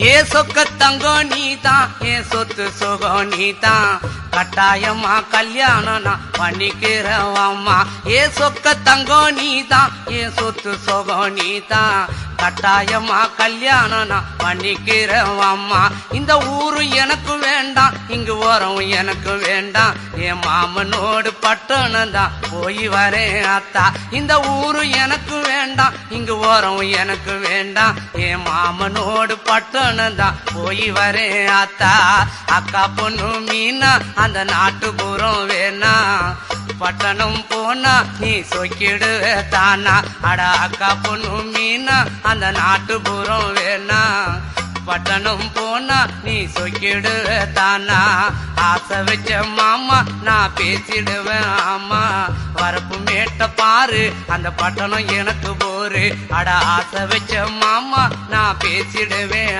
ஏ சொக்க தங்கம் நீதான், ஏன் சொத்து சுகம் நீதான், கட்டாயமா கல்யாணம் நான் பண்ணிக்கிறவம்மா. ஏ சொக்க தங்கம் நீதான், ஏன் சொத்து சுகம் நீதான், கட்டாயமா கல்யாணம் நான் பண்ணிக்கிறவம்மா. இந்த ஊரு எனக்கு வேண்டாம், இங்கு ஓரம் எனக்கு வேண்டாம், என் மாமனோடு பட்டணம் தான் போய் வரேன் அத்தா. இந்த ஊரு எனக்கு வேண்டாம், இங்கு ஓரம் எனக்கு வேண்டாம், என் மாமனோடு பட்டணம் தான் போய் வரேன் அத்தா. அக்கா பொண்ணு மீனா அந்த நாட்டுப்புறம் வேணா, பட்டணம் போனா நீ சொக்கிடுவ தானா. அட அக்கா பொண்ணு மீனா அந்த நாட்டுப்புறம் வேணா, பட்டணம் போனா நீ சொக்கிடுவ தானா. ஆசை வச்ச மாமா நான் பேசிடுவேன் ஆமா, வரப்பு மேட்ட பாரு அந்த பட்டணம் எனக்கு போரு. அட ஆசை வச்ச மாமா நான் பேசிடுவேன்